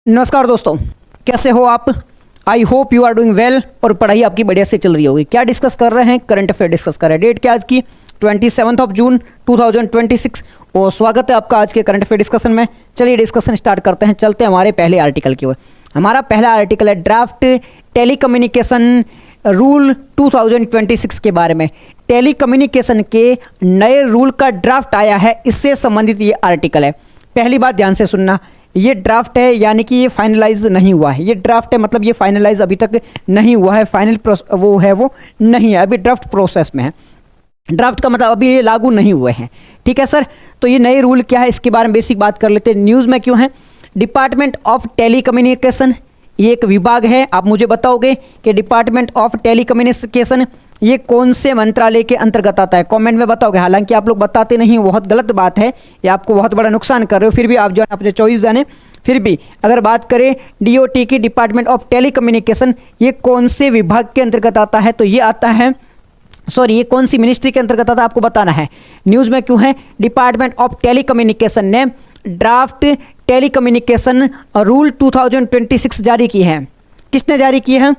नमस्कार दोस्तों, कैसे हो आप। I hope you are doing well और पढ़ाई आपकी बढ़िया से चल रही होगी। क्या डिस्कस कर रहे हैं? करंट अफेयर डिस्कस कर रहे हैं। डेट क्या आज की 27 जून 2026 और स्वागत है आपका आज के करंट अफेयर डिस्कशन में। चलिए डिस्कशन स्टार्ट करते हैं। चलते हैं हमारे पहले आर्टिकल की ओर। हमारा पहला आर्टिकल है ड्राफ्ट टेलीकम्युनिकेशन रूल 2026 के बारे में। टेलीकम्युनिकेशन के नए रूल का ड्राफ्ट आया है, इससे संबंधित ये आर्टिकल है। पहली बात ध्यान से सुनना, ये ड्राफ्ट है यानी कि ये फाइनलाइज नहीं हुआ है। ये ड्राफ्ट है मतलब ये फाइनलाइज अभी तक नहीं हुआ है, फाइनल वो नहीं है, अभी ड्राफ्ट प्रोसेस में है। ड्राफ्ट का मतलब अभी ये लागू नहीं हुए हैं। ठीक है सर, तो ये नए रूल क्या है इसके बारे में बेसिक बात कर लेते हैं। न्यूज़ में क्यों है? डिपार्टमेंट ऑफ टेलीकम्युनिकेशन ये एक विभाग है। आप मुझे बताओगे कि डिपार्टमेंट ऑफ टेलीकम्युनिकेशन ये कौन से मंत्रालय के अंतर्गत आता है? कमेंट में बताओगे। हालांकि आप लोग बताते नहीं हो, बहुत गलत बात है, ये आपको बहुत बड़ा नुकसान कर रहे हो। फिर भी आप जो है अपने चॉइस जाने। फिर भी अगर बात करें डीओटी की, डिपार्टमेंट ऑफ टेलीकम्युनिकेशन, ये कौन से विभाग के अंतर्गत आता है? तो ये आता है, सॉरी, ये कौन सी मिनिस्ट्री के अंतर्गत आता है आपको बताना है। न्यूज़ में क्यों है? डिपार्टमेंट ऑफ टेलीकम्युनिकेशन ने ड्राफ्ट टेलीकम्युनिकेशन रूल 2026 जारी की है। किसने जारी की है?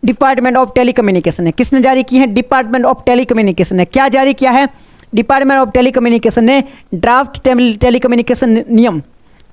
डिपार्टमेंट ऑफ टेलीकम्युनिकेशन ने। किसने जारी की है? डिपार्टमेंट ऑफ टेलीकम्युनिकेशन ने। क्या जारी किया है? डिपार्टमेंट ऑफ टेलीकम्युनिकेशन ने ड्राफ्ट टेलीकम्युनिकेशन नियम,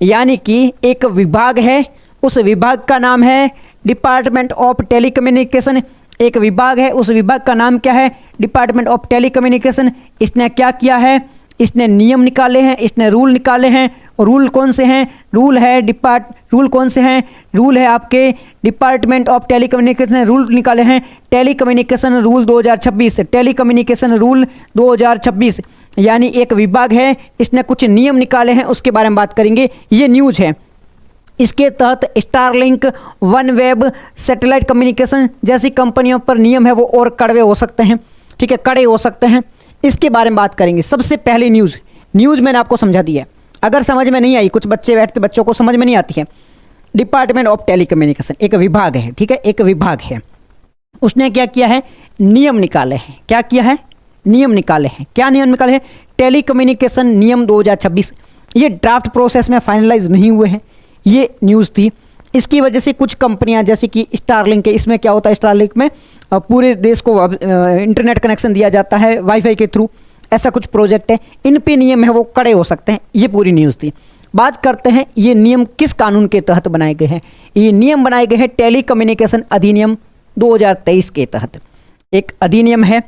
यानी कि एक विभाग है, उस विभाग का नाम है डिपार्टमेंट ऑफ टेलीकम्युनिकेशन। एक विभाग है, उस विभाग का नाम क्या है? Department of telecommunication. इसने क्या किया है? इसने नियम निकाले हैं, इसने रूल निकाले हैं। रूल कौन से हैं? रूल कौन से हैं? रूल है आपके डिपार्टमेंट ऑफ टेलीकम्युनिकेशन ने रूल निकाले हैं टेलीकम्युनिकेशन रूल 2026। टेलीकम्युनिकेशन रूल 2026 यानी एक विभाग है, इसने कुछ नियम निकाले हैं, उसके बारे में बात करेंगे। ये न्यूज़ है। इसके तहत Starlink, one web, satellite communication जैसी कंपनियों पर नियम है वो और कड़वे हो सकते हैं। ठीक है, कड़े हो सकते हैं। इसके बारे में बात करेंगे। सबसे पहले न्यूज़ मैंने आपको समझा दी है। अगर समझ में नहीं आई, कुछ बच्चे बैठते, बच्चों को समझ में नहीं आती है। डिपार्टमेंट ऑफ टेलीकम्युनिकेशन एक विभाग है, ठीक है, एक विभाग है। उसने क्या किया है? नियम निकाले हैं। क्या किया है? नियम निकाले हैं। क्या नियम निकाले हैं? टेलीकम्युनिकेशन नियम 2026। ये ड्राफ्ट प्रोसेस में फाइनलाइज नहीं हुए हैं। ये न्यूज़ थी। इसकी वजह से कुछ कंपनियां जैसे कि स्टारलिंक है, इसमें क्या होता है? स्टारलिंक में पूरे देश को इंटरनेट कनेक्शन दिया जाता है वाईफाई के थ्रू, ऐसा कुछ प्रोजेक्ट है। इन पे नियम है वो कड़े हो सकते हैं। ये पूरी न्यूज़ थी। बात करते हैं ये नियम किस कानून के तहत बनाए गए हैं। ये नियम बनाए गए हैं टेलीकम्युनिकेशन अधिनियम 2023 के तहत। एक अधिनियम है।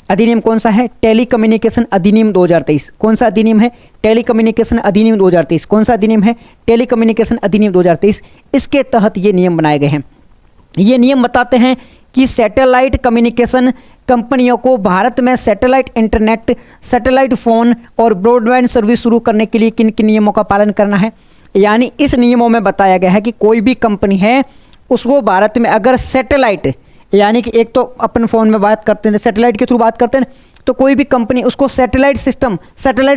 अधिनियम कौन सा है? टेलीकम्युनिकेशन अधिनियम 2023। कौन सा अधिनियम है? टेलीकम्युनिकेशन अधिनियम 2023। कौन सा अधिनियम है? टेलीकम्युनिकेशन अधिनियम 2023। इसके तहत ये नियम बनाए गए हैं। ये नियम बताते हैं कि सैटेलाइट कम्युनिकेशन कंपनियों को भारत में सैटेलाइट इंटरनेट, सैटेलाइट फ़ोन और ब्रॉडबैंड सर्विस शुरू करने के लिए किन किन नियमों का पालन करना है। यानी इस नियमों में बताया गया है कि कोई भी कंपनी है उसको भारत में अगर सैटेलाइट, यानी कि एक तो अपन फ़ोन में बात करते हैं, सैटेलाइट के थ्रू बात करते हैं, तो कोई भी कंपनी उसको सैटेलाइट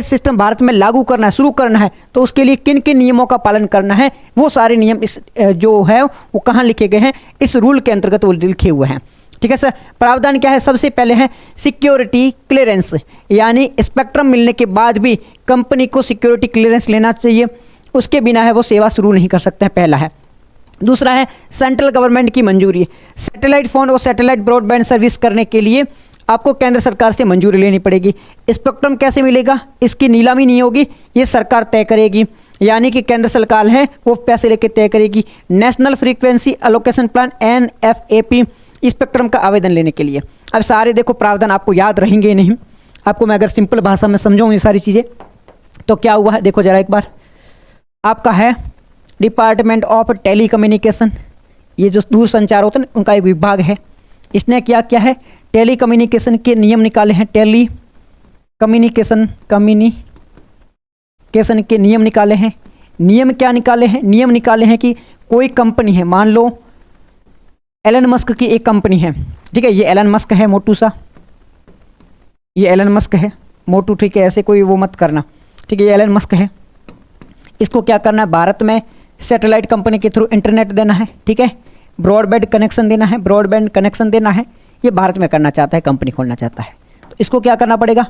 सिस्टम भारत में लागू करना है, शुरू करना है, तो उसके लिए किन किन नियमों का पालन करना है, वो सारे नियम इस जो है वो कहाँ लिखे गए हैं? इस रूल के अंतर्गत वो लिखे हुए हैं। ठीक है सर। प्रावधान क्या है? सबसे पहले है सिक्योरिटी क्लियरेंस, यानी स्पेक्ट्रम मिलने के बाद भी कंपनी को सिक्योरिटी क्लियरेंस लेना चाहिए, उसके बिना है वो सेवा शुरू नहीं कर सकते हैं, पहला है। दूसरा है सेंट्रल गवर्नमेंट की मंजूरी। सैटेलाइट फ़ोन और सैटेलाइट ब्रॉडबैंड सर्विस करने के लिए आपको केंद्र सरकार से मंजूरी लेनी पड़ेगी। स्पेक्ट्रम कैसे मिलेगा? इसकी नीलामी नहीं होगी, ये सरकार तय करेगी, यानी कि केंद्र सरकार है वो पैसे लेके तय करेगी। National frequency allocation plan NFAP spectrum का आवेदन लेने के लिए। अब सारे देखो प्रावधान आपको याद रहेंगे नहीं, आपको मैं अगर सिंपल भाषा में समझाऊँ ये सारी चीज़ें, तो क्या हुआ है देखो जरा एक बार। आपका है डिपार्टमेंट ऑफ टेलीकम्युनिकेशन, ये जो दूरसंचार होता है ना उनका एक विभाग है। इसने क्या किया है? टेलीकम्युनिकेशन के नियम निकाले हैं। टेलीकम्युनिकेशन के नियम निकाले हैं। नियम क्या निकाले हैं? नियम निकाले हैं कि कोई कंपनी है, मान लो एलन मस्क की एक कंपनी है, ठीक है, ये एलन मस्क है मोटू सा, ये एलन मस्क है मोटू, ठीक है, ऐसे कोई वो मत करना, ठीक है, ये एलन मस्क है। इसको क्या करना है? भारत में सैटेलाइट कंपनी के थ्रू इंटरनेट देना है, ठीक है, ब्रॉडबैंड कनेक्शन देना है, ये भारत में करना चाहता है, कंपनी खोलना चाहता है। तो इसको क्या करना पड़ेगा?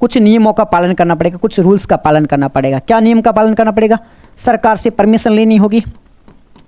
कुछ नियमों का पालन करना पड़ेगा, कुछ रूल्स का पालन करना पड़ेगा। क्या नियम का पालन करना पड़ेगा? सरकार से परमिशन लेनी होगी,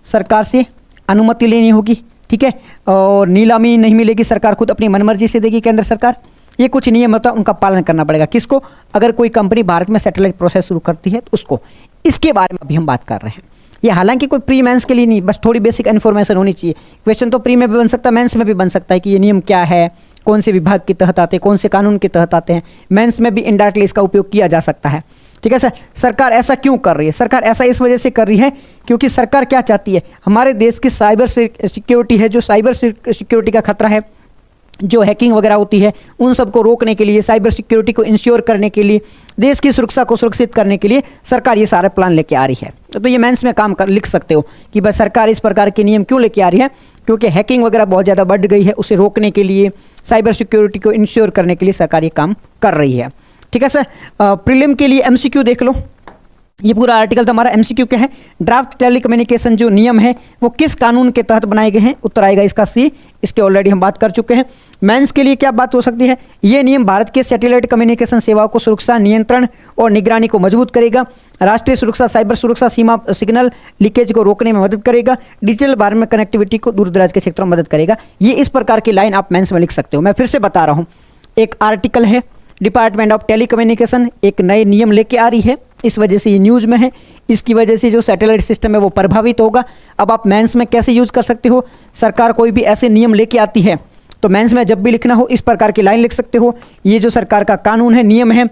सरकार से अनुमति लेनी होगी, ठीक है, और नीलामी नहीं मिलेगी, सरकार खुद अपनी मनमर्जी से देगी केंद्र सरकार। ये कुछ नियम होता है, उनका पालन करना पड़ेगा। किसको? अगर कोई कंपनी भारत में सैटेलाइट प्रोसेस शुरू करती है तो उसको। इसके बारे में अभी हम बात कर रहे हैं। ये हालांकि कोई प्री मेंस के लिए नहीं, बस थोड़ी बेसिक इन्फॉर्मेशन होनी चाहिए। क्वेश्चन तो प्री में भी बन सकता है, मेंस में भी बन सकता है कि ये नियम क्या है, कौन से विभाग के तहत आते हैं, कौन से कानून के तहत आते हैं। मेंस में भी इनडायरेक्टली इसका उपयोग किया जा सकता है, ठीक है सर। सरकार ऐसा क्यों कर रही है? सरकार ऐसा इस वजह से कर रही है क्योंकि सरकार क्या चाहती है, हमारे देश की साइबर सिक्योरिटी है, जो साइबर सिक्योरिटी का खतरा है, जो हैकिंग वगैरह होती है, उन सबको रोकने के लिए, साइबर सिक्योरिटी को इंश्योर करने के लिए, देश की सुरक्षा को सुरक्षित करने के लिए सरकार ये सारा प्लान लेके आ रही है। तो ये मेंस में काम कर लिख सकते हो कि बस सरकार इस प्रकार के नियम क्यों लेके आ रही है, क्योंकि हैकिंग वगैरह बहुत ज़्यादा बढ़ गई है, उसे रोकने के लिए, साइबर सिक्योरिटी को इंश्योर करने के लिए सरकार ये काम कर रही है, ठीक है सर। प्रीलिम के लिए एमसीक्यू देख लो। ये पूरा आर्टिकल तो हमारा एमसीक्यू क्या है, ड्राफ्ट टेलीकम्युनिकेशन जो नियम है वो किस कानून के तहत बनाए गए हैं, उत्तर आएगा इसका सी। इसके ऑलरेडी हम बात कर चुके हैं। मेंस के लिए क्या बात हो सकती है, ये नियम भारत के सैटेलाइट कम्युनिकेशन सेवाओं को सुरक्षा, नियंत्रण और निगरानी को मजबूत करेगा, राष्ट्रीय सुरक्षा, साइबर सुरक्षा, सीमा सिग्नल लीकेज को रोकने में मदद करेगा, डिजिटल भारत में कनेक्टिविटी को दूर दराज के क्षेत्रों में मदद करेगा। ये इस प्रकार की लाइन आप मेंस में लिख सकते हो। मैं फिर से बता रहा हूँ, एक आर्टिकल है, डिपार्टमेंट ऑफ टेलीकम्युनिकेशन एक नए नियम लेके आ रही है, इस वजह से ये न्यूज़ में है। इसकी वजह से जो सैटेलाइट सिस्टम है वो प्रभावित होगा। अब आप मेंस में कैसे यूज़ कर सकते हो, सरकार कोई भी ऐसे नियम लेके आती है तो मेंस में जब भी लिखना हो इस प्रकार की लाइन लिख सकते हो। ये जो सरकार का कानून है, नियम है,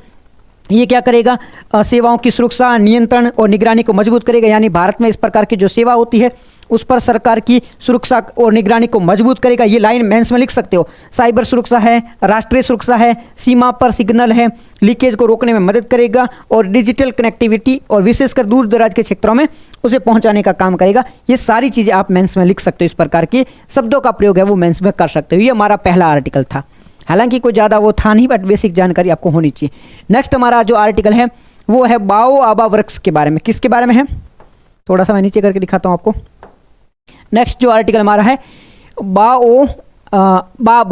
ये क्या करेगा, सेवाओं की सुरक्षा, नियंत्रण और निगरानी को मजबूत करेगा। यानी भारत में इस प्रकार की जो सेवा होती है उस पर सरकार की सुरक्षा और निगरानी को मजबूत करेगा। ये लाइन मेंस में लिख सकते हो। साइबर सुरक्षा है, राष्ट्रीय सुरक्षा है, सीमा पर सिग्नल है, लीकेज को रोकने में मदद करेगा और डिजिटल कनेक्टिविटी और विशेषकर दूर दराज के क्षेत्रों में उसे पहुंचाने का काम करेगा। ये सारी चीज़ें आप मेंस में लिख सकते हो। इस प्रकार के शब्दों का प्रयोग है वो मेंस में कर सकते हो। ये हमारा पहला आर्टिकल था, हालांकि कोई ज़्यादा वो था नहीं, बट बेसिक जानकारी आपको होनी चाहिए। नेक्स्ट हमारा जो आर्टिकल है वो है बाओबाब वृक्ष के बारे में। किसके बारे में है, थोड़ा सा मैं नीचे करके दिखाता हूँ आपको। नेक्स्ट जो आर्टिकल हमारा है बाओबाब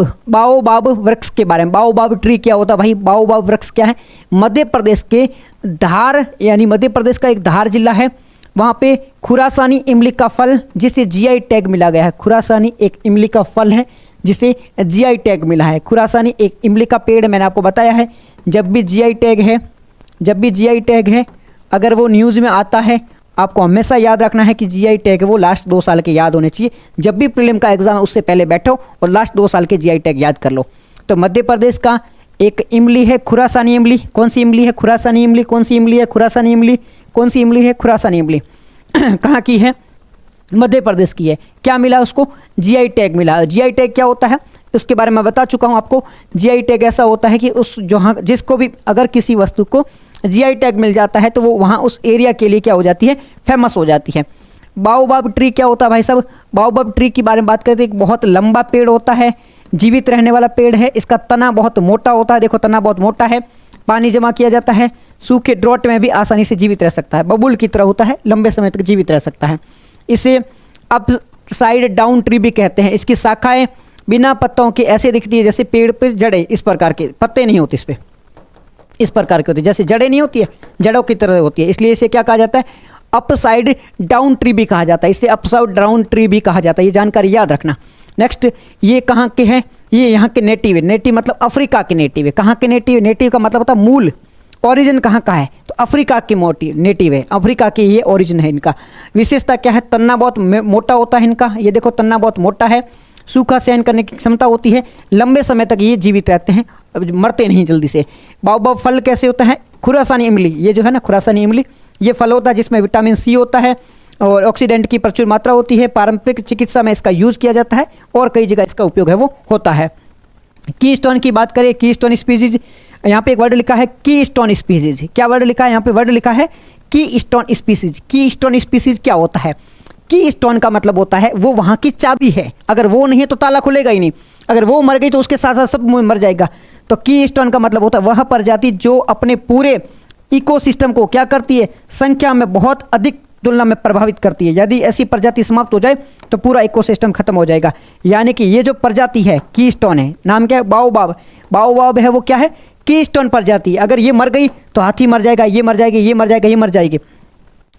वृक्ष के बारे में। बाओबाब ट्री क्या होता है भाई? बाओबाब वृक्ष क्या है? मध्य प्रदेश के धार, यानी मध्य प्रदेश का एक धार जिला है, वहाँ पे खुरासानी इमली का फल जिसे जीआई टैग मिला गया है। खुरासानी एक इमली का फल है जिसे जीआई टैग मिला है। खुरासानी एक इमली का पेड़, मैंने आपको बताया है, जब भी जीआई टैग है, अगर वो न्यूज़ में आता है आपको हमेशा याद रखना है कि जीआई टैग वो लास्ट 2 साल के याद होने चाहिए। जब भी प्रीलिम का एग्जाम है उससे पहले बैठो और लास्ट 2 साल के जीआई टैग याद कर लो। तो मध्य प्रदेश का एक इमली है खुरासानी इमली। कौन सी इमली है? खुरासानी इमली। कौन सी इमली है? खुरासानी इमली। कौन सी इमली है? खुरासानी इमली। कहाँ की है? मध्य प्रदेश की है। क्या मिला उसको? जीआई टैग मिला। जीआई टैग क्या होता है उसके बारे में बता चुका हूँ आपको। जीआई टैग ऐसा होता है कि उस जहाँ जिसको भी अगर किसी वस्तु को जीआई टैग मिल जाता है तो वो वहाँ उस एरिया के लिए क्या हो जाती है? फेमस हो जाती है। बाओबाब ट्री क्या होता है भाई साहब? बाओबाब ट्री के बारे में बात करते हैं। एक बहुत लंबा पेड़ होता है, जीवित रहने वाला पेड़ है। इसका तना बहुत मोटा होता है, देखो तना बहुत मोटा है, पानी जमा किया जाता है, सूखे ड्रॉट में भी आसानी से जीवित रह सकता है, बबुल की तरह होता है, लंबे समय तक जीवित रह सकता है। इसे अप साइड डाउन ट्री भी कहते हैं। इसकी शाखाएं बिना पत्तों के ऐसे दिखती है जैसे पेड़ पर जड़े, इस प्रकार के पत्ते नहीं होते, इस पर इस प्रकार की होती है, जैसे जड़ें नहीं होती है, जड़ों की तरह होती है, इसलिए इसे क्या कहा जाता है? अप साइड डाउन ट्री भी कहा जाता है। इसे अप साइड डाउन ट्री भी कहा जाता है। ये जानकारी याद रखना। नेक्स्ट, ये कहाँ के हैं? ये यहाँ के नेटिव है। नेटिव मतलब अफ्रीका के नेटिव है। कहाँ के नेटिव? नेटिव का मतलब होता है मूल, ओरिजिन कहाँ का है? तो अफ्रीका की नेटिव है, अफ्रीका की ये ओरिजिन है इनका। विशेषता क्या है? तन्ना बहुत मोटा होता है इनका। ये देखो तन्ना बहुत मोटा है, सूखा सहन करने की क्षमता होती है, लंबे समय तक ये जीवित रहते हैं, मरते नहीं जल्दी से। बाओबाब फल कैसे होता है? खुरासानी इमली, ये जो है ना खुरासानी इमली, ये फल होता है जिसमें विटामिन सी होता है और ऑक्सीडेंट की प्रचुर मात्रा होती है। पारंपरिक चिकित्सा में इसका यूज़ किया जाता है और कई जगह इसका उपयोग है वो होता है। की स्टोन की बात करें, की स्टोन स्पीसीज, यहाँ पे एक वर्ड लिखा है की स्टोन स्पीसीज। क्या वर्ड लिखा है? यहाँ पे वर्ड लिखा है की स्टोन स्पीसीज। की स्टोन स्पीसीज क्या होता है? की स्टोन का मतलब होता है वो वहाँ की चाबी है, अगर वो नहीं है तो ताला खुलेगा ही नहीं, अगर वो मर गई तो उसके साथ साथ सब मर जाएगा। तो की स्टोन का मतलब होता है वह प्रजाति जो अपने पूरे इकोसिस्टम को क्या करती है? संख्या में बहुत अधिक तुलना में प्रभावित करती है। यदि ऐसी प्रजाति समाप्त हो जाए तो पूरा इकोसिस्टम खत्म हो जाएगा। यानी कि ये जो प्रजाति है की स्टोन है, नाम क्या है? बाओबाब। बाओबाब है वो क्या है? की स्टोन प्रजाति। अगर ये मर गई तो हाथी मर जाएगा, ये मर जाएगी, ये मर जाएगा, ये मर जाएगी।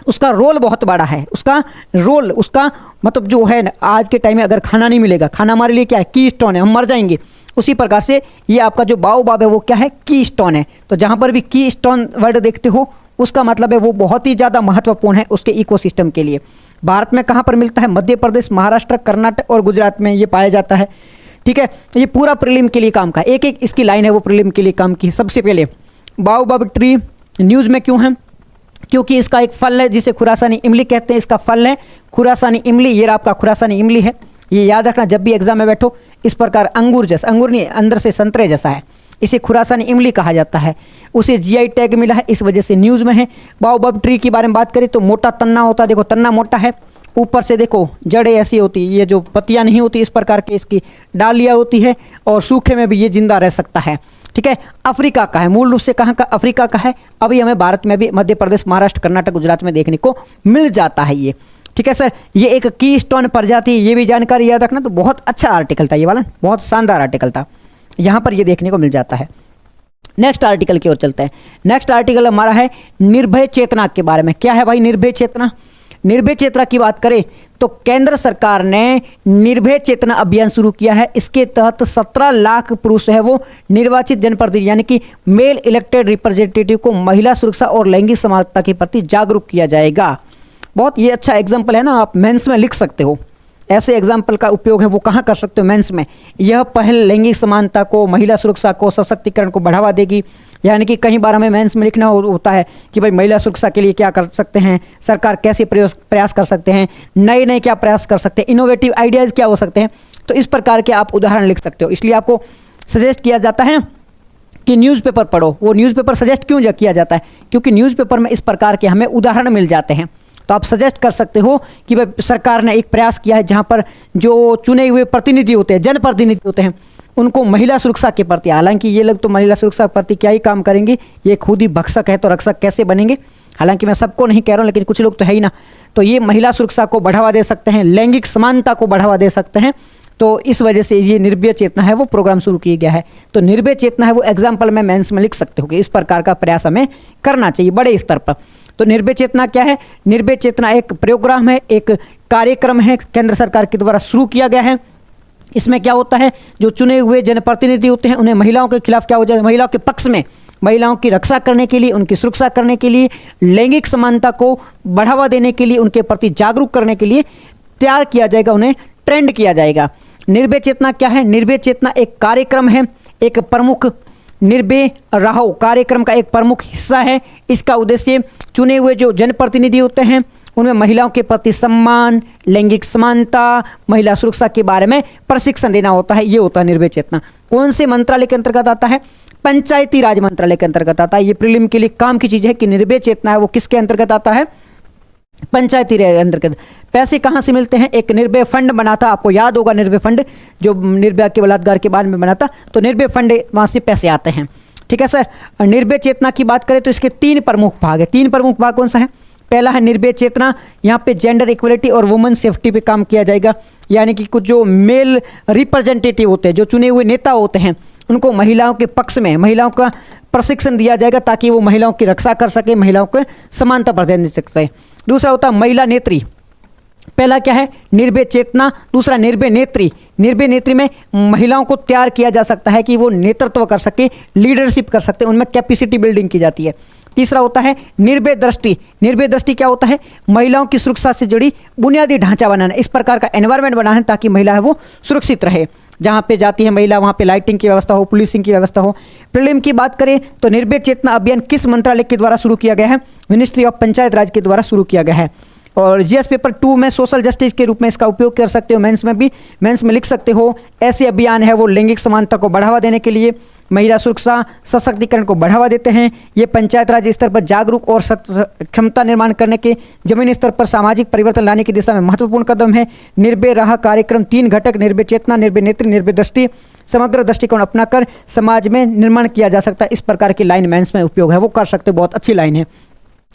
उसका रोल बहुत बड़ा है, उसका रोल, उसका मतलब जो है ना, आज के टाइम में अगर खाना नहीं मिलेगा, खाना हमारे लिए क्या है, की स्टोन है, हम मर जाएंगे। उसी प्रकार से ये आपका जो बाओबाब है वो क्या है, की स्टोन है। तो जहाँ पर भी की स्टोन वर्ड देखते हो उसका मतलब है वो बहुत ही ज़्यादा महत्वपूर्ण है उसके इकोसिस्टम के लिए। भारत में कहाँ पर मिलता है, मध्य प्रदेश, महाराष्ट्र, कर्नाटक और गुजरात में ये पाया जाता है। ठीक है, ये पूरा प्रीलिम के लिए काम का, एक एक इसकी लाइन है वो प्रीलिम के लिए काम की है। सबसे पहले बाओबाब ट्री न्यूज़ में क्यों है, क्योंकि इसका एक फल है जिसे खुरासानी इमली कहते हैं। इसका फल है खुरासानी इमली, ये आपका खुरासानी इमली है, ये याद रखना जब भी एग्जाम में बैठो। इस प्रकार अंगूर जैसा, अंगूर नहीं, अंदर से संतरे जैसा है, इसे खुरासानी इमली कहा जाता है। उसे जीआई टैग मिला है, इस वजह से न्यूज़ में है। बाओबाब ट्री के बारे में बात करें तो मोटा तन्ना होता है, देखो तन्ना मोटा है, ऊपर से देखो जड़ें ऐसी होती है, ये जो पत्तियां नहीं होती इस प्रकार की इसकी डालियाँ होती है, और सूखे में भी ये जिंदा रह सकता है। ठीक है, अफ्रीका का है, मूल रूप से कहाँ का, अफ्रीका का है। अभी हमें भारत में भी मध्य प्रदेश, महाराष्ट्र, कर्नाटक, गुजरात में देखने को मिल जाता है ये। ठीक है सर, ये एक की स्टोन प्रजाति, ये भी जानकारी याद रखना। तो बहुत अच्छा आर्टिकल था ये वाला, बहुत शानदार आर्टिकल था, यहाँ पर ये देखने को मिल जाता है। नेक्स्ट आर्टिकल की ओर चलते हैं। नेक्स्ट आर्टिकल हमारा है निर्भय चेतना के बारे में। क्या है भाई निर्भय चेतना? निर्भय चेतना की बात करें तो केंद्र सरकार ने निर्भय चेतना अभियान शुरू किया है। इसके तहत 17 लाख पुरुष है वो निर्वाचित जनप्रतिनिधि यानी कि मेल इलेक्टेड रिप्रेजेंटेटिव को महिला सुरक्षा और लैंगिक समानता के प्रति जागरूक किया जाएगा। बहुत ये अच्छा एग्जाम्पल है ना, आप मेंस में लिख सकते हो। ऐसे एग्जाम्पल का उपयोग है वो कहाँ कर सकते हो, मेंस में। यह पहल लैंगिक समानता को, महिला सुरक्षा को, सशक्तिकरण को बढ़ावा देगी। यानी कि कई बार हमें मेंस में लिखना होता है कि भाई महिला सुरक्षा के लिए क्या कर सकते हैं, सरकार कैसे प्रयास कर सकते हैं, नए नए क्या प्रयास कर सकते हैं, इनोवेटिव आइडियाज़ क्या हो सकते हैं। तो इस प्रकार के आप उदाहरण लिख सकते हो। इसलिए आपको सजेस्ट किया जाता है कि न्यूज़पेपर पढ़ो। वो न्यूज़पेपर सजेस्ट क्यों किया जाता है, क्योंकि न्यूज़पेपर में इस प्रकार के हमें उदाहरण मिल जाते हैं। तो आप सजेस्ट कर सकते हो कि भाई सरकार ने एक प्रयास किया है जहाँ पर जो चुने हुए प्रतिनिधि होते हैं, जनप्रतिनिधि होते हैं, उनको महिला सुरक्षा के प्रति, हालांकि ये लोग तो महिला सुरक्षा के प्रति क्या ही काम करेंगे, ये खुद ही भक्षक है तो रक्षक कैसे बनेंगे। हालांकि मैं सबको नहीं कह रहा हूँ, लेकिन कुछ लोग तो है ही ना। तो ये महिला सुरक्षा को बढ़ावा दे सकते हैं, लैंगिक समानता को बढ़ावा दे सकते हैं। तो इस वजह से ये निर्भय चेतना है वो प्रोग्राम शुरू किया गया है। तो निर्भय चेतना है वो एग्जाम्पल में मेंस में लिख सकते हो कि इस प्रकार का प्रयास हमें करना चाहिए बड़े स्तर पर। तो निर्भय चेतना क्या है? निर्भय चेतना एक प्रोग्राम है, एक कार्यक्रम है, केंद्र सरकार के द्वारा शुरू किया गया है। इसमें क्या होता है, जो चुने हुए जनप्रतिनिधि होते हैं उन्हें महिलाओं के खिलाफ क्या हो जाए, महिलाओं के पक्ष में महिलाओं की रक्षा करने के लिए, उनकी सुरक्षा करने के लिए, लैंगिक समानता को बढ़ावा देने के लिए, उनके प्रति जागरूक करने के लिए तैयार किया जाएगा, उन्हें ट्रेंड किया जाएगा। निर्भय चेतना क्या है? निर्भय चेतना एक कार्यक्रम है, एक प्रमुख निर्भय रहो कार्यक्रम का एक प्रमुख हिस्सा है। इसका उद्देश्य चुने हुए जो जनप्रतिनिधि होते हैं उनमें महिलाओं के प्रति सम्मान, लैंगिक समानता, महिला सुरक्षा के बारे में प्रशिक्षण देना होता है। ये होता है निर्भय चेतना। कौन से मंत्रालय के अंतर्गत आता है? पंचायती राज मंत्रालय के अंतर्गत आता है। ये प्रीलिम के लिए काम की चीज़ है कि निर्भय चेतना है वो किसके अंतर्गत आता है? पंचायती राज अंतर्गत। पैसे कहाँ से मिलते हैं? एक निर्भय फंड बना था, आपको याद होगा निर्भय फंड जो निर्भया के बलात्कार के बाद में बना था। तो निर्भय फंड वहाँ से पैसे आते हैं। ठीक है सर। निर्भय चेतना की बात करें तो इसके 3 प्रमुख भाग है। 3 प्रमुख भाग कौन सा है? पहला है निर्भय चेतना, यहाँ पे जेंडर इक्वलिटी और वुमेन सेफ्टी पे काम किया जाएगा। यानी कि कुछ जो मेल रिप्रेजेंटेटिव होते हैं, जो चुने हुए नेता होते हैं, उनको महिलाओं के पक्ष में महिलाओं का प्रशिक्षण दिया जाएगा ताकि वो महिलाओं की रक्षा कर सके, महिलाओं को समानता प्रदान कर सके। दूसरा होता है महिला नेत्री। पहला क्या है? निर्भय चेतना। दूसरा निर्भय नेत्री। निर्भय नेत्री में महिलाओं को तैयार किया जा सकता है कि वो नेतृत्व कर सके, लीडरशिप कर सकते हैं, उनमें कैपेसिटी बिल्डिंग की जाती है। तीसरा होता है निर्भय दृष्टि। निर्भय दृष्टि क्या होता है? महिलाओं की सुरक्षा से जुड़ी बुनियादी ढांचा बनाना, इस प्रकार का एनवायरनमेंट बनाना ताकि महिला है वो सुरक्षित रहे। जहाँ पे जाती है महिला वहाँ पे लाइटिंग की व्यवस्था हो, पुलिसिंग की व्यवस्था हो। प्रीलिम की बात करें तो निर्भय चेतना अभियान किस मंत्रालय के द्वारा शुरू किया गया है? मिनिस्ट्री ऑफ पंचायत राज के द्वारा शुरू किया गया है। और जीएस पेपर 2 में सोशल जस्टिस के रूप में इसका उपयोग कर सकते हो। मेंस में भी, मेंस में लिख सकते हो ऐसे अभियान है वो लैंगिक समानता को बढ़ावा देने के लिए, महिला सुरक्षा सशक्तिकरण को बढ़ावा देते हैं। ये पंचायत राज स्तर पर जागरूक और क्षमता निर्माण करने के, जमीनी स्तर पर सामाजिक परिवर्तन लाने की दिशा में महत्वपूर्ण कदम है। निर्भय रहा कार्यक्रम 3 घटक निर्भय चेतना, निर्भय नेत्री, निर्भय दृष्टि, समग्र दृष्टिकोण अपनाकर समाज में निर्माण किया जा सकता है। इस प्रकार की लाइन मेंस में उपयोग है वो कर सकते हो, बहुत अच्छी लाइन है।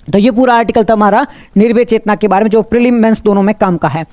तो ये पूरा आर्टिकल था हमारा निर्भय चेतना के बारे में जो प्रीलिम मेंस दोनों में काम का है।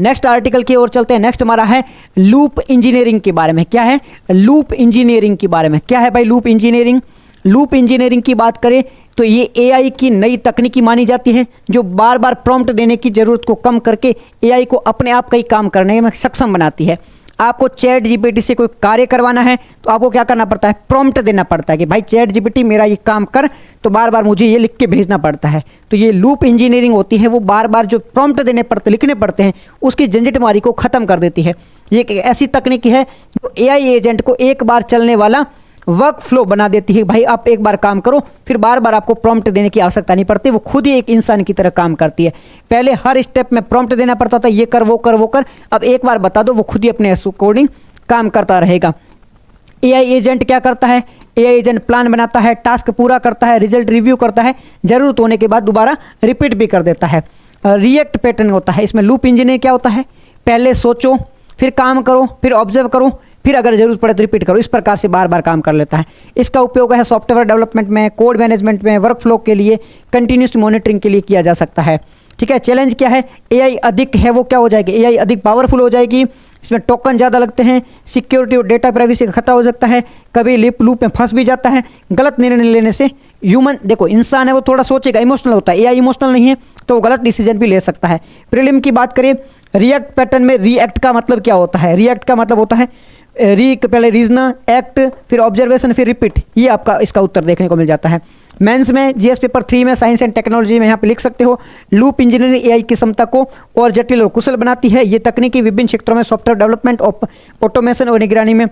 नेक्स्ट आर्टिकल की ओर चलते हैं। नेक्स्ट हमारा है लूप इंजीनियरिंग के बारे में। क्या है? लूप इंजीनियरिंग के बारे में। क्या है भाई लूप इंजीनियरिंग? लूप इंजीनियरिंग की बात करें तो ये एआई की नई तकनीकी मानी जाती है जो बार बार प्रॉम्प्ट देने की ज़रूरत को कम करके एआई को अपने आप कई काम करने में सक्षम बनाती है। आपको चैट जीपीटी से कोई कार्य करवाना है तो आपको क्या करना पड़ता है, प्रॉम्प्ट देना पड़ता है कि भाई चैट जीपीटी मेरा ये काम कर, तो बार बार मुझे ये लिख के भेजना पड़ता है। तो ये लूप इंजीनियरिंग होती है, वो बार बार जो प्रॉम्प्ट देने पड़ते लिखने पड़ते हैं उसकी झंझटमारी को ख़त्म कर देती है। ये एक ऐसी तकनीक है जो एआई एजेंट को एक बार चलने वाला वर्क फ्लो बना देती है। भाई आप एक बार काम करो, फिर बार बार आपको प्रॉम्प्ट देने की आवश्यकता नहीं पड़ती, वो खुद ही एक इंसान की तरह काम करती है। पहले हर स्टेप में प्रॉम्प्ट देना पड़ता था, ये कर वो कर वो कर, अब एक बार बता दो वो खुद ही अपने अकॉर्डिंग काम करता रहेगा। एआई एजेंट क्या करता है, एआई एजेंट प्लान बनाता है, टास्क पूरा करता है, रिजल्ट रिव्यू करता है, जरूरत होने के बाद दोबारा रिपीट भी कर देता है। रिएक्ट पैटर्न होता है इसमें। लूप इंजीनियर क्या होता है, पहले सोचो, फिर काम करो, फिर ऑब्जर्व करो, फिर अगर जरूरत पड़े तो रिपीट करो, इस प्रकार से बार बार काम कर लेता है। इसका उपयोग है सॉफ्टवेयर डेवलपमेंट में, कोड मैनेजमेंट में, वर्क फ्लो के लिए, कंटिन्यूस मॉनिटरिंग के लिए किया जा सकता है। ठीक है, चैलेंज क्या है, एआई अधिक है वो क्या हो जाएगी, एआई अधिक पावरफुल हो जाएगी, इसमें टोकन ज़्यादा लगते हैं, सिक्योरिटी और डेटा प्राइवेसी का खतरा हो सकता है, कभी लिप लूप में फंस भी जाता है। गलत निर्णय लेने से ह्यूमन, देखो इंसान है वो थोड़ा सोचेगा, इमोशनल होता है, एआई इमोशनल नहीं है तो वो गलत डिसीजन भी ले सकता है। प्रीलिम की बात करें, रिएक्ट पैटर्न में रिएक्ट का मतलब क्या होता है, रिएक्ट का मतलब होता है पहले रीजन, एक्ट, फिर ऑब्जर्वेशन, फिर रिपीट, ये आपका इसका उत्तर देखने को मिल जाता है। मेंस में जीएस पेपर 3 में साइंस एंड टेक्नोलॉजी में यहाँ पे लिख सकते हो, लूप इंजीनियरिंग एआई की क्षमता को और जटिल और कुशल बनाती है। ये तकनीकी विभिन्न क्षेत्रों में सॉफ्टवेयर डेवलपमेंट, ऑटोमेशन और निगरानी में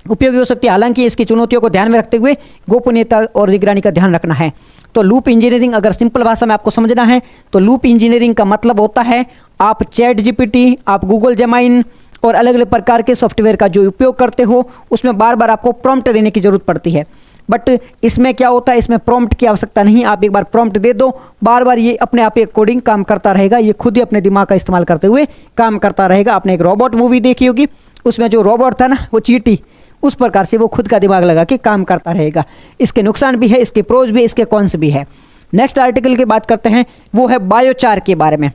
उपयोगी हो सकती है। हालांकि इसकी चुनौतियों को ध्यान में रखते हुए गोपनीयता और निगरानी का ध्यान रखना है। तो लूप इंजीनियरिंग अगर सिंपल भाषा में आपको समझना है तो लूप इंजीनियरिंग का मतलब होता है आप चैट जीपीटी, आप गूगल जेमाइन और अलग अलग प्रकार के सॉफ्टवेयर का जो उपयोग करते हो उसमें बार बार आपको प्रॉम्प्ट देने की जरूरत पड़ती है। बट इसमें क्या होता है, इसमें प्रॉम्प्ट की आवश्यकता नहीं, आप एक बार प्रॉम्प्ट दे दो, बार बार ये अपने आप एक कोडिंग काम करता रहेगा, ये खुद ही अपने दिमाग का इस्तेमाल करते हुए काम करता रहेगा। आपने एक रोबोट मूवी देखी होगी, उसमें जो रोबोट था ना वो चींटी, उस प्रकार से वो खुद का दिमाग लगा के काम करता रहेगा। इसके नुकसान भी है, इसके प्रोज भी, इसके कॉन्स भी है। नेक्स्ट आर्टिकल की बात करते हैं, वो है बायोचार के बारे में।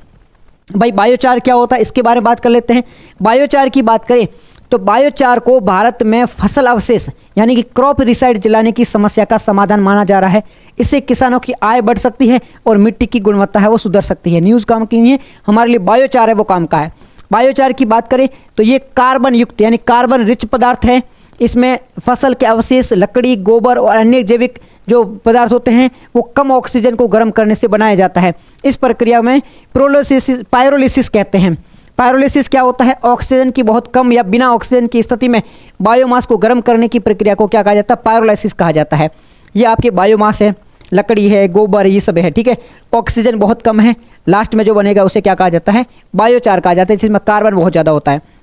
भाई बायोचार क्या होता है इसके बारे में बात कर लेते हैं। बायोचार की बात करें तो बायोचार को भारत में फसल अवशेष यानी कि क्रॉप रिसाइड जलाने की समस्या का समाधान माना जा रहा है। इससे किसानों की आय बढ़ सकती है और मिट्टी की गुणवत्ता है वो सुधर सकती है। न्यूज़ काम की नहीं है, हमारे लिए बायोचार है वो काम का है। बायोचार की बात करें तो ये कार्बन युक्त यानी कार्बन रिच पदार्थ है। इसमें फसल के अवशेष, लकड़ी, गोबर और अन्य जैविक जो पदार्थ होते हैं वो कम ऑक्सीजन को गर्म करने से बनाया जाता है। इस प्रक्रिया में पायरोलिसिस कहते हैं। पायरोलिसिस क्या होता है, ऑक्सीजन की बहुत कम या बिना ऑक्सीजन की स्थिति में बायोमास को गर्म करने की प्रक्रिया को क्या कहा जाता है, पायरोलिसिस कहा जाता है। ये आपके बायोमास है, लकड़ी है, गोबर, ये सब है। ठीक है, ऑक्सीजन बहुत कम है, लास्ट में जो बनेगा उसे क्या कहा जाता है, बायोचार कहा जाता है, जिसमें कार्बन बहुत ज़्यादा होता है।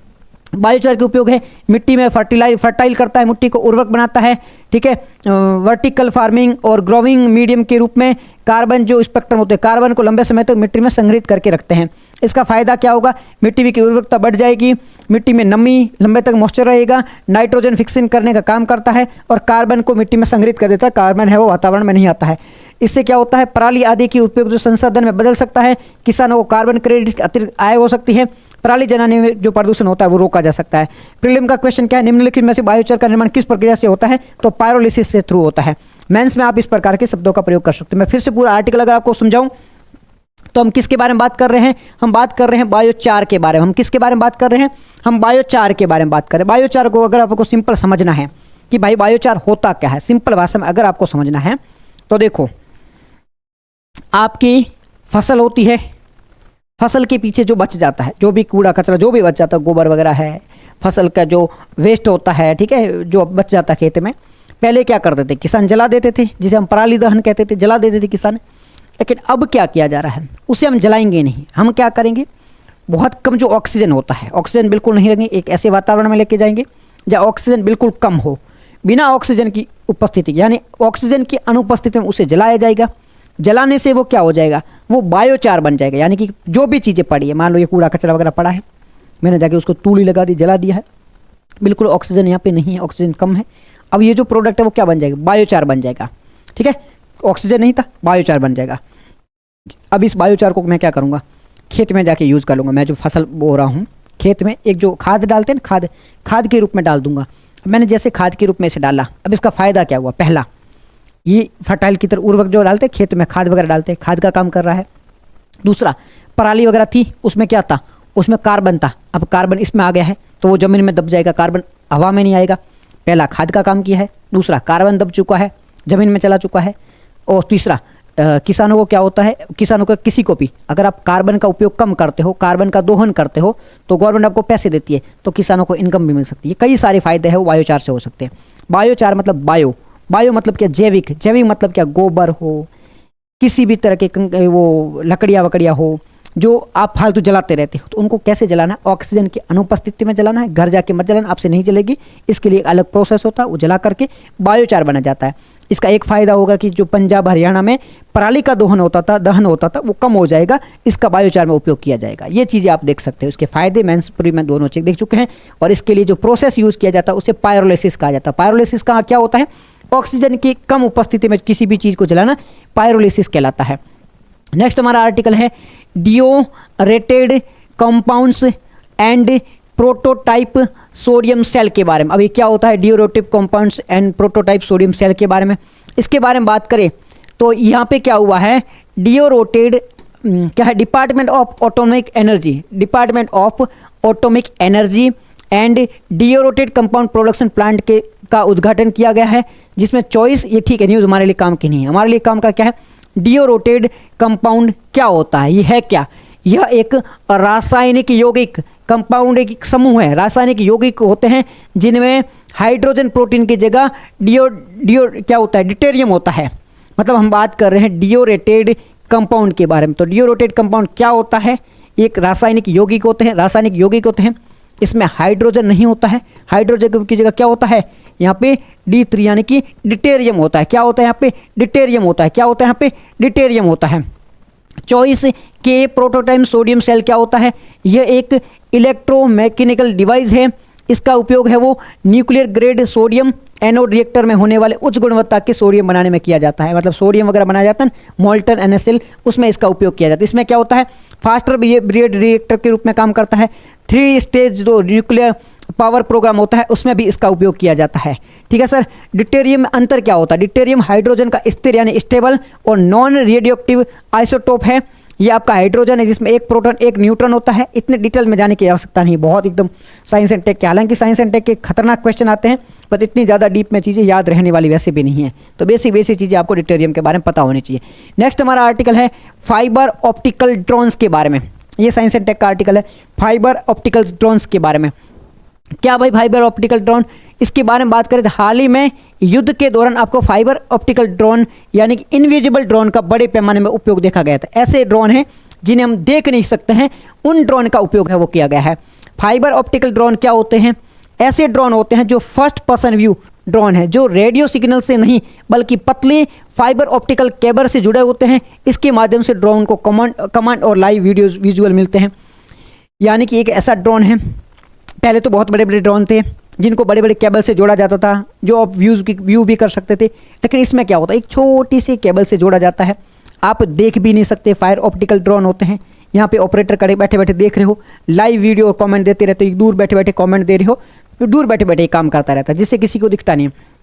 बायोचार के उपयोग है मिट्टी में फर्टाइल करता है, मिट्टी को उर्वरक बनाता है। ठीक है, वर्टिकल फार्मिंग और ग्रोविंग मीडियम के रूप में कार्बन जो स्पेक्ट्रम होते हैं, कार्बन को लंबे समय तक मिट्टी में संग्रहित करके रखते हैं। इसका फायदा क्या होगा, मिट्टी की उर्वरकता बढ़ जाएगी, मिट्टी में नमी लंबे तक मॉइस्चर रहेगा, नाइट्रोजन फिक्सिंग करने का काम करता है और कार्बन को मिट्टी में संग्रहित कर देता है। कार्बन है वो वातावरण में नहीं आता है। इससे क्या होता है, पराली आदि की उपयोग जो संसाधन में बदल सकता है, किसानों को कार्बन क्रेडिट की अतिरिक्त आय हो सकती है, पराली जलाने में जो प्रदूषण होता है वो रोका जा सकता है। प्रीलिम का क्वेश्चन क्या है, निम्नलिखित में से बायोचार का निर्माण किस प्रक्रिया से होता है, तो पायरोलिसिस से थ्रू होता है। मेंस में आप इस प्रकार के शब्दों का प्रयोग कर सकते हैं। मैं फिर से पूरा आर्टिकल अगर आपको समझाऊं तो हम किसके बारे में बात कर रहे हैं, हम बात कर रहे हैं बायोचार के बारे में। हम किसके बारे में बात कर रहे हैं, हम बायोचार के बारे में बात कर रहे हैं। बायोचार को अगर आपको सिंपल समझना है कि भाई बायोचार होता क्या है, सिंपल भाषा में अगर आपको समझना है तो देखो, आपकी फसल होती है, फसल के पीछे जो बच जाता है, जो भी कूड़ा कचरा जो भी बच जाता है, गोबर वगैरह है, फसल का जो वेस्ट होता है, ठीक है, जो बच जाता है खेत में, पहले क्या करते थे किसान, जला देते थे, जिसे हम पराली दहन कहते थे, जला देते थे किसान। लेकिन अब क्या किया जा रहा है, उसे हम जलाएंगे नहीं, हम क्या करेंगे, बहुत कम जो ऑक्सीजन होता है, ऑक्सीजन बिल्कुल नहीं रहेंगे, एक ऐसे वातावरण में लेके जाएंगे जहाँ ऑक्सीजन बिल्कुल कम हो, बिना ऑक्सीजन की उपस्थिति यानी ऑक्सीजन की अनुपस्थिति में उसे जलाया जाएगा। जलाने से वो क्या हो जाएगा, वो बायोचार बन जाएगा। यानी कि जो भी चीज़ें पड़ी है, मान लो ये कूड़ा कचरा वगैरह पड़ा है, मैंने जाके उसको तूली लगा दी, जला दिया है, बिल्कुल ऑक्सीजन यहाँ पे नहीं है, ऑक्सीजन कम है, अब ये जो प्रोडक्ट है वो क्या बन जाएगा, बायोचार बन जाएगा। ठीक है, ऑक्सीजन नहीं था, बायोचार बन जाएगा। अब इस बायोचार को मैं क्या करूँगा, खेत में जाके यूज़ कर लूँगा। मैं जो फसल बो रहा हूँ खेत में, एक जो खाद डालते हैं खाद के रूप में डाल दूंगा। मैंने जैसे खाद के रूप में इसे डाला, अब इसका फ़ायदा क्या हुआ, पहला ये फर्टाइल की तरह उर्वरक जो डालते हैं खेत में, खाद वगैरह डालते हैं, खाद का काम कर रहा है। दूसरा, पराली वगैरह थी, उसमें क्या था, उसमें कार्बन था, अब कार्बन इसमें आ गया है तो वो ज़मीन में दब जाएगा, कार्बन हवा में नहीं आएगा। पहला खाद का काम किया है, दूसरा कार्बन दब चुका है, ज़मीन में चला चुका है, और तीसरा किसानों को क्या होता है, किसानों को किसी को भी अगर आप कार्बन का उपयोग कम करते हो, कार्बन का दोहन करते हो, तो गवर्नमेंट आपको पैसे देती है, तो किसानों को इनकम भी मिल सकती है। कई सारे फायदे हैं वो बायोचार से हो सकते हैं। बायोचार मतलब बायो मतलब क्या, जैविक, जैविक मतलब क्या, गोबर हो, किसी भी तरह के वो लकड़ियाँ वकड़ियाँ हो जो आप फालतू जलाते रहते हो, तो उनको कैसे जलाना है, ऑक्सीजन की अनुपस्थिति में जलाना है, घर जाके मत जलाना, आपसे नहीं जलेगी, इसके लिए एक अलग प्रोसेस होता है, वो जला करके बायोचार बना जाता है। इसका एक फ़ायदा होगा कि जो पंजाब हरियाणा में पराली का दहन होता था वो कम हो जाएगा, इसका बायोचार में उपयोग किया जाएगा। ये चीज़ें आप देख सकते हो, इसके फायदे मैंसपुरी में दोनों चीज़ देख चुके हैं। और इसके लिए जो प्रोसेस यूज़ किया जाता है उसे पायरोलिसिस कहा जाता है। पायरोलिसिस का क्या होता है, ऑक्सीजन की कम उपस्थिति में किसी भी चीज़ को जलाना पायरोलिसिस कहलाता है। नेक्स्ट हमारा आर्टिकल है deuterated compounds and prototype sodium cell के बारे में। अभी क्या होता है deuterated compounds and prototype sodium cell के बारे में, इसके बारे में बात करें तो यहाँ पे क्या हुआ है, डिओरेटेड क्या है, department of atomic energy, department of atomic energy and deuterated compound production plant के का उद्घाटन किया गया है, जिसमें चॉइस, ये ठीक है न्यूज़ हमारे लिए काम की नहीं है, हमारे लिए काम का क्या है, डिओरेटेड कंपाउंड क्या होता है, ये है क्या, यह एक रासायनिक यौगिक कंपाउंड एक समूह है, रासायनिक यौगिक होते हैं जिनमें हाइड्रोजन प्रोटीन की जगह डिओ क्या होता है, डिटेरियम होता है। मतलब हम बात कर रहे हैं डिओरेटेड कंपाउंड के बारे में। तो डिओरेटेड कंपाउंड क्या होता है, एक रासायनिक यौगिक होते हैं, रासायनिक यौगिक होते हैं, इसमें हाइड्रोजन नहीं होता है, हाइड्रोजन की जगह क्या होता है यहाँ पे D3 यानी कि डिटेरियम होता है। क्या होता है यहाँ पे, डिटेरियम होता है। क्या होता है यहाँ पे, डिटेरियम होता है। चॉइस के प्रोटोटाइप सोडियम सेल क्या होता है, यह एक इलेक्ट्रोमैकेनिकल डिवाइस है, इसका उपयोग है वो nuclear grade sodium anode reactor में होने वाले उच्च गुणवत्ता के सोडियम बनाने में किया जाता है। मतलब सोडियम वगैरह बनाया जाता है मोल्टन NaCl, उसमें इसका उपयोग किया जाता है। इसमें क्या होता है, फास्टर ब्रिगेड रिएक्टर के रूप में काम करता है। 3 स्टेज जो न्यूक्लियर पावर प्रोग्राम होता है उसमें भी इसका उपयोग किया जाता है। ठीक है सर। डिटेरियम में अंतर क्या होता है, डिटेरियम हाइड्रोजन का स्थिर यानी स्टेबल और नॉन रेडियोएक्टिव आइसोटोप है। ये आपका हाइड्रोजन है जिसमें एक प्रोटॉन एक न्यूट्रॉन होता है। इतने डिटेल में जाने की आवश्यकता नहीं, बहुत एकदम साइंस एंड टेक के, हालांकि साइंस एंड टेक के खतरनाक क्वेश्चन आते हैं पर इतनी ज़्यादा डीप में चीज़ें याद रहने वाली वैसे भी नहीं है। तो बेसिक चीज़ें आपको डिटेरियम के बारे में पता होनी चाहिए। नेक्स्ट हमारा आर्टिकल है फाइबर ऑप्टिकल ड्रोन्स के बारे में। ये साइंस एंड टेक का आर्टिकल है फाइबर ऑप्टिकल ड्रोन्स के बारे में। क्या भाई फाइबर ऑप्टिकल ड्रोन, इसके बारे में बात करें तो हाल ही में युद्ध के दौरान आपको फाइबर ऑप्टिकल ड्रोन यानी कि इनविजिबल ड्रोन का बड़े पैमाने में उपयोग देखा गया था। ऐसे ड्रोन हैं जिन्हें हम देख नहीं सकते हैं, उन ड्रोन का उपयोग है वो किया गया है। फाइबर ऑप्टिकल ड्रोन क्या होते हैं, ऐसे ड्रोन होते हैं जो फर्स्ट पर्सन व्यू ड्रोन है, जो रेडियो सिग्नल से नहीं बल्कि पतले फाइबर ऑप्टिकल केबल से जुड़े होते हैं। इसके माध्यम से ड्रोन को कमांड और लाइव वीडियोज विजुअल मिलते हैं। यानी कि एक ऐसा ड्रोन है, पहले तो बहुत बड़े बड़े ड्रोन थे जिनको बड़े बड़े केबल से जोड़ा जाता था, जो आप व्यू भी कर सकते थे। लेकिन इसमें क्या होता है, एक छोटी सी केबल से जोड़ा जाता है, आप देख भी नहीं सकते। फायर ऑप्टिकल ड्रोन होते हैं, यहाँ पे ऑपरेटर करे बैठे बैठे देख रहे हो, लाइव वीडियो और कमेंट देते रहते हो, दूर बैठे बैठे कमेंट दे रहे हो, तो दूर बैठे बैठे काम करता रहता है जिससे किसी को दिखता नहीं है।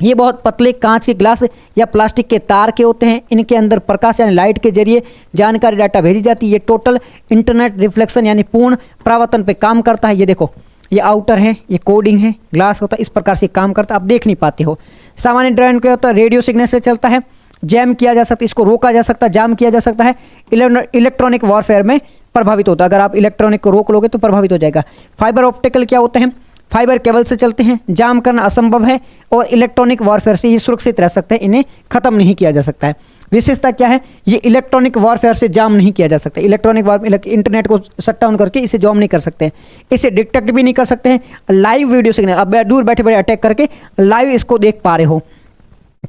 ये बहुत पतले कांच के ग्लास या प्लास्टिक के तार के होते हैं। इनके अंदर प्रकाश यानी लाइट के जरिए जानकारी डाटा भेजी जाती है। ये टोटल इंटरनेट रिफ्लेक्शन यानी पूर्ण परावर्तन पे काम करता है। ये देखो, ये आउटर है, ये कोडिंग है, ग्लास होता है, इस प्रकार से काम करता है, आप देख नहीं पाते हो। सामान्य ड्रोन क्या होता है, रेडियो सिग्नल से चलता है, जैम किया जा सकता है, इसको रोका जा सकता है, जाम किया जा सकता है। इलेक्ट्रॉनिक वॉरफेयर में प्रभावित होता है, अगर आप इलेक्ट्रॉनिक को रोक लोगे तो प्रभावित हो जाएगा। फाइबर ऑप्टिकल क्या होते हैं, फाइबर केबल से चलते हैं, जाम करना असंभव है और इलेक्ट्रॉनिक वॉरफेयर से ये सुरक्षित रह सकते हैं, इन्हें खत्म नहीं किया जा सकता है। विशेषता क्या है, ये इलेक्ट्रॉनिक वॉरफेयर से जाम नहीं किया जा सकता। इलेक्ट्रॉनिक इंटरनेट को शट डाउन करके इसे जाम नहीं कर सकते हैं, इसे डिटेक्ट भी नहीं कर सकते हैं। लाइव वीडियो सिग्नल, अब दूर बैठे बैठे अटैक करके लाइव इसको देख पा रहे हो।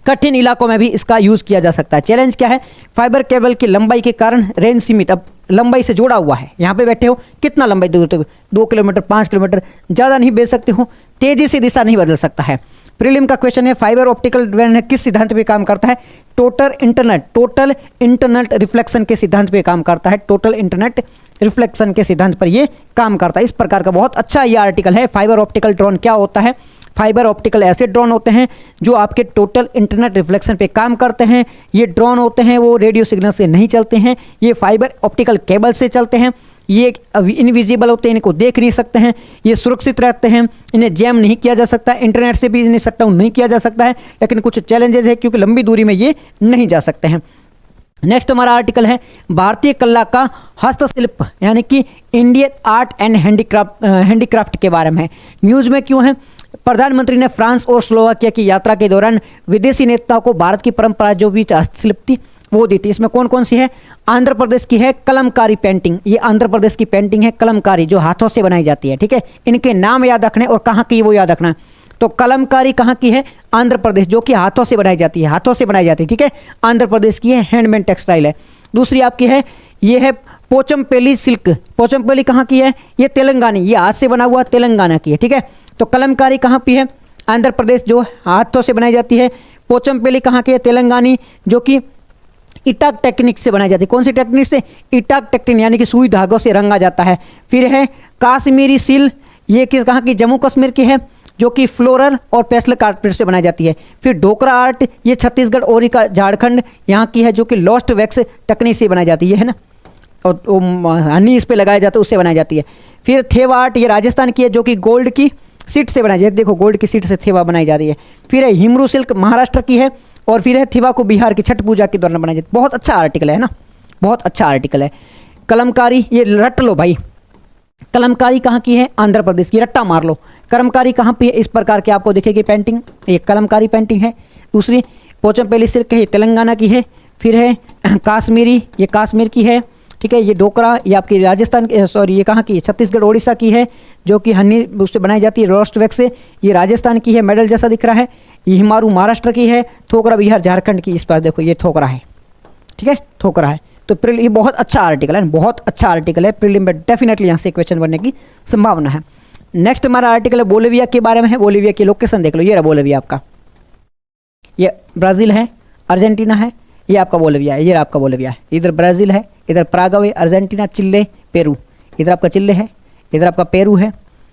कठिन इलाकों में भी इसका यूज़ किया जा सकता है। चैलेंज क्या है, फाइबर केबल की लंबाई के कारण रेंज सीमित, अब लंबाई से जुड़ा हुआ है, यहाँ पे बैठे हो कितना लंबाई दूर तक, 2 किलोमीटर 5 किलोमीटर, ज़्यादा नहीं भेज सकते हो, तेज़ी से दिशा नहीं बदल सकता है। प्रीलिम का क्वेश्चन है, फाइबर ऑप्टिकल ड्रोन किस सिद्धांत पे काम करता है, टोटल इंटरनेट रिफ्लेक्शन के सिद्धांत पे काम करता है। टोटल इंटरनेट रिफ्लेक्शन के सिद्धांत पर ये काम करता है। इस प्रकार का बहुत अच्छा ये आर्टिकल है, फाइबर ऑप्टिकल ड्रोन क्या होता है, फाइबर ऑप्टिकल ऐसे ड्रोन होते हैं जो आपके टोटल इंटरनेट रिफ्लेक्शन पे काम करते हैं। ये ड्रोन होते हैं वो रेडियो सिग्नल से नहीं चलते हैं, ये फाइबर ऑप्टिकल केबल से चलते हैं। ये इनविजिबल होते हैं, इनको देख नहीं सकते हैं, ये सुरक्षित रहते हैं, इन्हें जैम नहीं किया जा सकता, इंटरनेट से भी इन्हें शट डाउन नहीं किया जा सकता है। लेकिन कुछ चैलेंजेस है क्योंकि लंबी दूरी में ये नहीं जा सकते हैं। नेक्स्ट हमारा आर्टिकल है भारतीय कला का हस्तशिल्प यानी कि इंडियन आर्ट एंड हैंडीक्राफ्ट के बारे में। न्यूज़ में क्यों है? प्रधानमंत्री ने फ्रांस और स्लोवाकिया की यात्रा के दौरान विदेशी नेताओं को भारत की परंपरा जो भी हस्तशिल्प थी वो दी थी। इसमें कौन कौन सी है? आंध्र प्रदेश की है कलमकारी पेंटिंग, ये आंध्र प्रदेश की पेंटिंग है कलमकारी जो हाथों से बनाई जाती है। ठीक है, इनके नाम याद रखने और कहाँ की वो याद रखना। तो कलमकारी कहाँ की है? आंध्र प्रदेश, जो कि हाथों से बनाई जाती है, हाथों से बनाई जाती है। ठीक है, आंध्र प्रदेश की है, हैंडमेड टेक्सटाइल है। दूसरी आपकी है, ये है पोचमपल्ली सिल्क। पोचमपल्ली कहाँ की है? ये तेलंगानी, ये हाथ से बना हुआ तेलंगाना की है। ठीक है, तो कलमकारी कहाँ की है? आंध्र प्रदेश, जो हाथों से बनाई जाती है। पोचमपल्ली कहाँ की है? तेलंगानी, जो कि इटाक टेक्निक से बनाई जाती है। कौन सी टेक्निक से? इटाक टेक्निक, यानी कि सुई धागों से रंगा जाता है। फिर है काश्मीरी सिल, ये किस कहाँ की? जम्मू कश्मीर की है, जो कि फ्लोरल और पेस्टल कारपेट से बनाई जाती है। फिर ढोकरा आर्ट, ये छत्तीसगढ़ ओरिका झारखंड यहाँ की है, जो कि लॉस्ट वैक्स टेक्निक से बनाई जाती है ना, और हनी इस पे लगाया जाता है, उससे बनाई जाती है। फिर थेवा आर्ट, ये राजस्थान की है, जो कि गोल्ड की सीट से बनाई जाती है। देखो गोल्ड की सीट से थेवा बनाई जा रही है। फिर है हिमरू सिल्क, महाराष्ट्र की है। और फिर है थेवा को बिहार की छठ पूजा के दौरान बनाई जाती है। बहुत अच्छा आर्टिकल है ना, बहुत अच्छा आर्टिकल है। कलमकारी, ये रट लो भाई, कलमकारी कहाँ की है? आंध्र प्रदेश की, रट्टा मार लो। कलमकारी कहाँ पे है? इस प्रकार की आपको दिखेगी पेंटिंग, ये कलमकारी पेंटिंग है। दूसरी पोचमपल्ली सिल्क है, ये तेलंगाना की है। फिर है काश्मीरी, ये काश्मीर की है। ठीक है, ये ढोकरा, ये आपकी राजस्थान की, सॉरी ये कहाँ की है? छत्तीसगढ़ ओडिशा की है, जो कि हनी उससे बनाई जाती है रोस्ट वैक्स से। ये राजस्थान की है, मेडल जैसा दिख रहा है। ये हिमारू महाराष्ट्र की है। थोकरा बिहार झारखंड की, इस पर देखो ये थोकरा है। ठीक है, थोकरा है। तो ये बहुत अच्छा आर्टिकल है, बहुत अच्छा आर्टिकल है। प्रीलिम में डेफिनेटली यहाँ से क्वेश्चन बनने की संभावना है। नेक्स्ट हमारा आर्टिकल है बोलिविया के बारे में है। बोलिविया की लोकेशन देख लो, ये रहा बोलिविया आपका, ये ब्राज़ील है, अर्जेंटीना है, ये आपका बोलिविया है, ये आपका बोलिविया है। इधर ब्राज़ील है, इधर प्रागवे, अर्जेंटीना, चिल्ले, पेरू। इधर आपका चिल्ले है, इधर आपका पेरू है,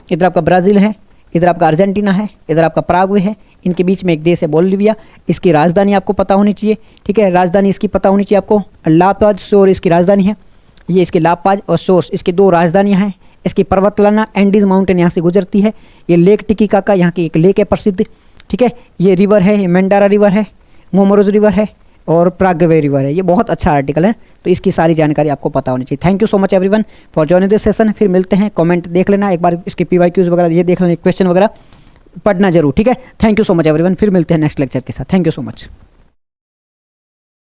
इधर आपका ब्राज़ील है, इधर आपका अर्जेंटीना है, इधर आपका प्रागवे है। इनके बीच में एक देश है बोलिविया। इसकी राजधानी आपको पता होनी चाहिए। ठीक है, राजधानी इसकी पता होनी चाहिए आपको। ला पाज शोर इसकी राजधानी है, ये इसकी ला पाज और सोर्स इसकी दो राजधानियाँ हैं। इसकी पर्वतलाना एंडीज माउंटेन यहाँ से गुजरती है। ये लेक टिटिकाका यहाँ की एक लेक है प्रसिद्ध। ठीक है, ये रिवर है, ये मेंडारा रिवर है, मोमोरोज रिवर है और प्रागवे रिवर है। ये बहुत अच्छा आर्टिकल है, तो इसकी सारी जानकारी आपको पता होनी चाहिए। Thank you so much everyone for joining this session. फिर मिलते हैं, कमेंट देख लेना एक बार, इसके PYQs वगैरह ये देख लेना, क्वेश्चन वगैरह पढ़ना जरूर। ठीक है, thank you so much everyone. फिर मिलते हैं नेक्स्ट लेक्चर के साथ। Thank you so much.